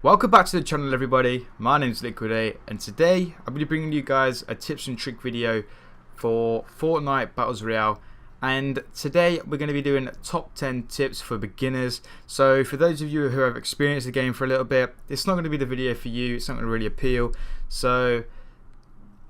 Welcome back to the channel, everybody. My name is Liquidate, and today I'm going to be bringing you guys a tips and trick video for Fortnite Battles Royale. And today we're going to be doing top 10 tips for beginners. So for those of you who have experienced the game for a little bit, it's not going to be the video for you. It's not going to really appeal. So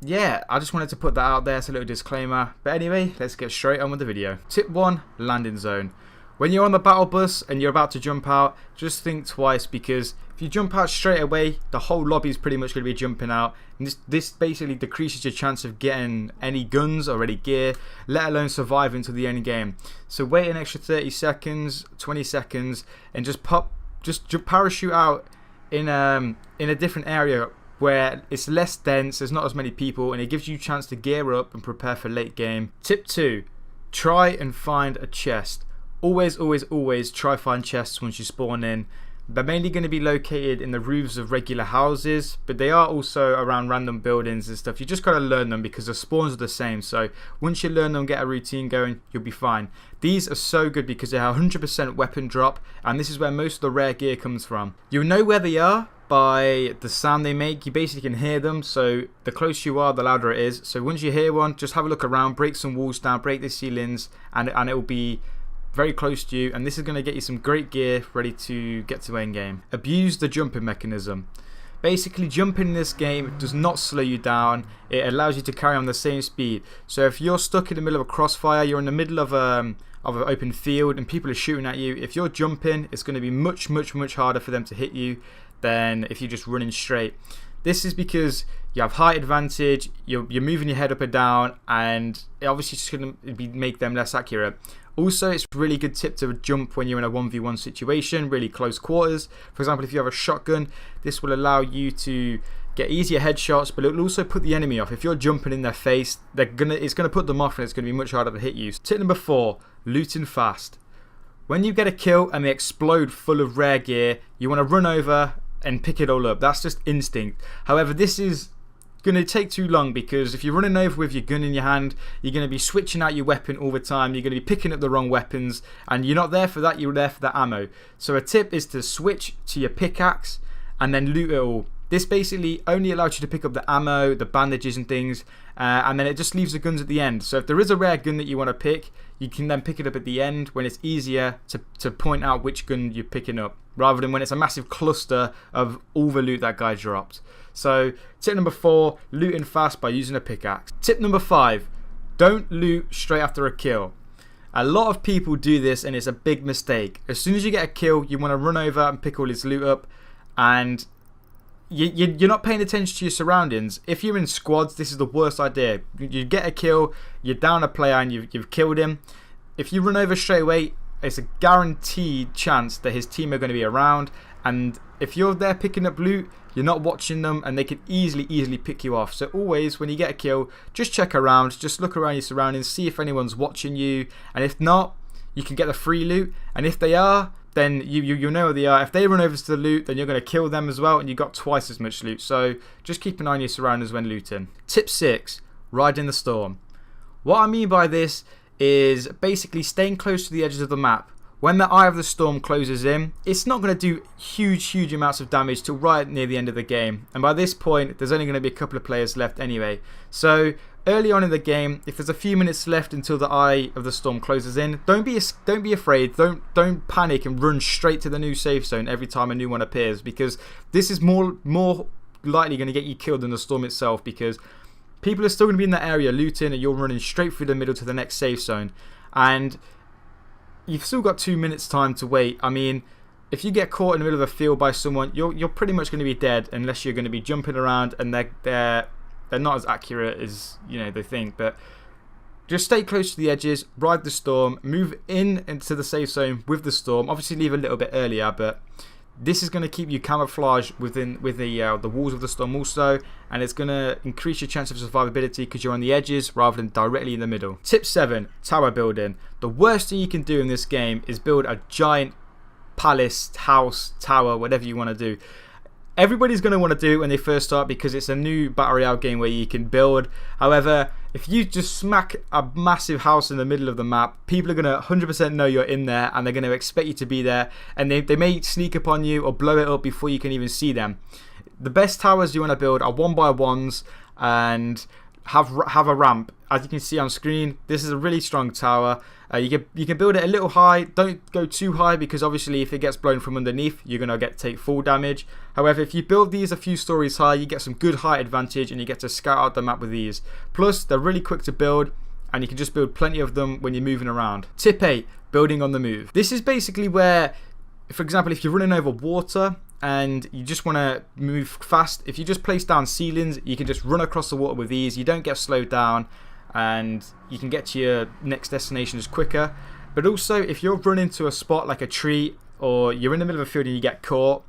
yeah, I just wanted to put that out there as a little disclaimer. But anyway, let's get straight on with the video. Tip 1, landing zone. When you're on the battle bus and you're about to jump out, just think twice, because if you jump out straight away, the whole lobby is pretty much going to be jumping out. And this basically decreases your chance of getting any guns or any gear, let alone surviving until the end game. So wait an extra 30 seconds, 20 seconds, and just parachute out in a different area where it's less dense, there's not as many people, and it gives you a chance to gear up and prepare for late game. Tip 2, try and find a chest. Always try find chests once you spawn in. They're mainly going to be located in the roofs of regular houses, but they are also around random buildings and stuff. You just got to learn them because the spawns are the same. So once you learn them, get a routine going, you'll be fine. These are so good because they have 100% weapon drop, and this is where most of the rare gear comes from. You'll know where they are by the sound they make. You basically can hear them, so the closer you are, the louder it is. So once you hear one, just have a look around, break some walls down, break the ceilings, and it will be very close to you, and this is going to get you some great gear ready to get to endgame. Abuse the jumping mechanism. Basically, jumping in this game does not slow you down. It allows you to carry on the same speed. So if you're stuck in the middle of a crossfire, you're in the middle of an open field and people are shooting at you, if you're jumping, it's going to be much harder for them to hit you than if you're just running straight. This is because you have height advantage, you're moving your head up and down, and it obviously just going to make them less accurate. Also, it's a really good tip to jump when you're in a 1v1 situation, really close quarters. For example, if you have a shotgun, this will allow you to get easier headshots, but it will also put the enemy off. If you're jumping in their face, it's going to put them off, and it's going to be much harder to hit you. Tip number 4, looting fast. When you get a kill and they explode full of rare gear, you want to run over and pick it all up. That's just instinct. However, this is going to take too long, because if you're running over with your gun in your hand, you're going to be switching out your weapon all the time. You're going to be picking up the wrong weapons, and you're not there for that, you're there for the ammo. So a tip is to switch to your pickaxe and then loot it all. This basically only allows you to pick up the ammo, the bandages and things, and then it just leaves the guns at the end. So if there is a rare gun that you want to pick, you can then pick it up at the end when it's easier to point out which gun you're picking up, rather than when it's a massive cluster of all the loot that guy dropped. So tip number 4, looting fast by using a pickaxe. Tip number 5, don't loot straight after a kill. A lot of people do this, and it's a big mistake. As soon as you get a kill, you want to run over and pick all his loot up, and you're not paying attention to your surroundings. If you're in squads, this is the worst idea. You get a kill, you're down a player, and you've killed him. If you run over straight away, it's a guaranteed chance that his team are going to be around, and if you're there picking up loot, you're not watching them, and they can easily pick you off. So always, when you get a kill, just check around, just look around your surroundings, see if anyone's watching you, and if not, you can get the free loot, and if they are, then you know where they are. If they run over to the loot, then you're going to kill them as well, and you got twice as much loot. So just keep an eye on your surroundings when looting. Tip 6, ride in the storm. What I mean by this is basically staying close to the edges of the map. When the eye of the storm closes in, it's not going to do huge amounts of damage till right near the end of the game. And by this point, there's only going to be a couple of players left anyway. So early on in the game, if there's a few minutes left until the eye of the storm closes in, don't be afraid. Don't panic and run straight to the new safe zone every time a new one appears, because this is more likely going to get you killed than the storm itself, because people are still going to be in that area looting, and you're running straight through the middle to the next safe zone. And you've still got 2 minutes time to wait. I mean, if you get caught in the middle of a field by someone, you're pretty much going to be dead, unless you're going to be jumping around, and they're not as accurate as they think. But just stay close to the edges, ride the storm, move into the safe zone with the storm. Obviously leave a little bit earlier, but this is going to keep you camouflaged with the walls of the storm also, and it's going to increase your chance of survivability because you're on the edges rather than directly in the middle. Tip 7, tower building. The worst thing you can do in this game is build a giant palace, house, tower, whatever you want to do. Everybody's going to want to do it when they first start because it's a new Battle Royale game where you can build. However, if you just smack a massive house in the middle of the map, people are going to 100% know you're in there, and they're going to expect you to be there, and they may sneak up on you or blow it up before you can even see them. The best towers you want to build are 1x1s and have a ramp. As you can see on screen, this is a really strong tower. You can build it a little high. Don't go too high, because obviously if it gets blown from underneath, you're going to take full damage. However, if you build these a few stories high, you get some good height advantage, and you get to scout out the map with these. Plus, they're really quick to build, and you can just build plenty of them when you're moving around. Tip 8, building on the move. This is basically where, for example, if you're running over water and you just want to move fast, if you just place down ceilings, you can just run across the water with these. You don't get slowed down, and you can get to your next destination just quicker. But also, if you're running to a spot like a tree, or you're in the middle of a field and you get caught,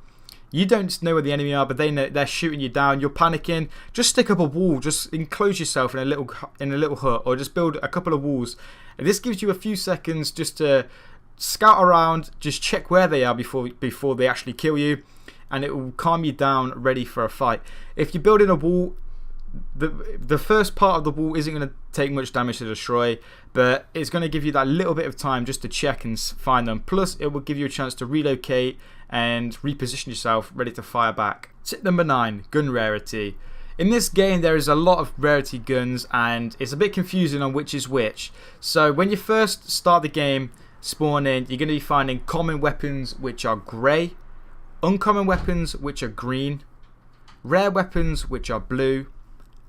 you don't know where the enemy are, but they're shooting you down, you're panicking, just stick up a wall, just enclose yourself in a little hut, or just build a couple of walls. And this gives you a few seconds just to scout around, just check where they are before they actually kill you, and it will calm you down, ready for a fight. If you build in a wall, the first part of the wall isn't going to take much damage to destroy, but it's going to give you that little bit of time just to check and find them. Plus, it will give you a chance to relocate and reposition yourself, ready to fire back. Tip number 9, gun rarity. In this game, there is a lot of rarity guns, and it's a bit confusing on which is which. So when you first start the game, spawn in, you're going to be finding common weapons, which are grey, uncommon weapons, which are green, rare weapons, which are blue,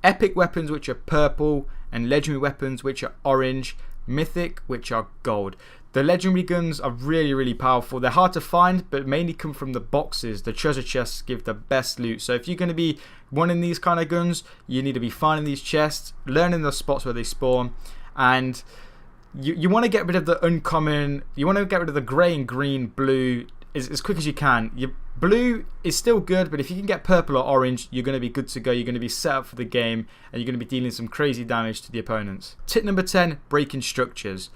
epic weapons, which are purple, and legendary weapons, which are orange, mythic, which are gold. The legendary guns are really, really powerful. They're hard to find, but mainly come from the boxes. The treasure chests give the best loot. So if you're going to be wanting these kind of guns, you need to be finding these chests, learning the spots where they spawn, and you want to get rid of the uncommon. You want to get rid of the grey and green, blue as quick as you can. Your blue is still good, but if you can get purple or orange, you're going to be good to go. You're going to be set up for the game, and you're going to be dealing some crazy damage to the opponents. Tip number 10, breaking structures.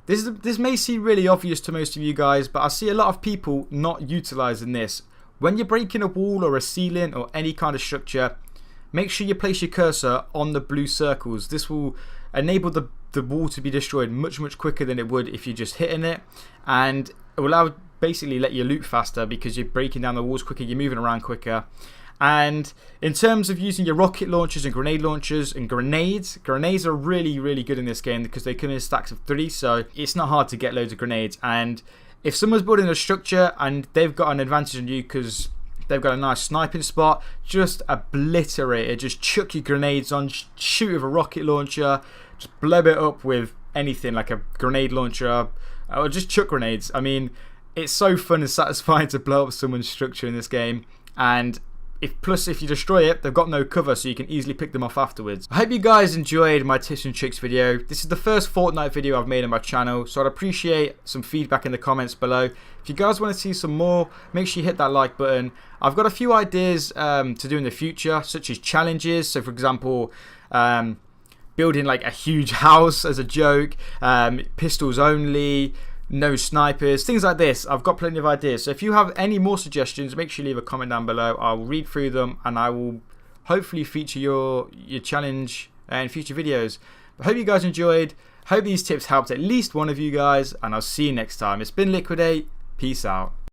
This may seem really obvious to most of you guys, but I see a lot of people not utilising this. When you're breaking a wall or a ceiling or any kind of structure, make sure you place your cursor on the blue circles. This will enable the wall to be destroyed much quicker than it would if you're just hitting it, and it will basically let you loot faster because you're breaking down the walls quicker, you're moving around quicker. And in terms of using your rocket launchers and grenade launchers and grenades are really good in this game because they come in stacks of 3, so it's not hard to get loads of grenades. And if someone's building a structure and they've got an advantage on you because they've got a nice sniping spot, just obliterate it. Just chuck your grenades on, shoot with a rocket launcher, just blow it up with anything like a grenade launcher, or just chuck grenades. I mean, it's so fun and satisfying to blow up someone's structure in this game, and if you destroy it, they've got no cover, so you can easily pick them off afterwards. I hope you guys enjoyed my tips and tricks video. This is the first Fortnite video I've made on my channel, so I'd appreciate some feedback in the comments below. If you guys want to see some more, make sure you hit that like button. I've got a few ideas to do in the future, such as challenges. So for example, building like a huge house as a joke, pistols only, no snipers, things like this. I've got plenty of ideas, so if you have any more suggestions, make sure you leave a comment down below. I'll read through them, and I will hopefully feature your challenge in future videos. I hope you guys enjoyed. Hope these tips helped at least one of you guys, and I'll see you next time. It's been Liquidate. Peace out.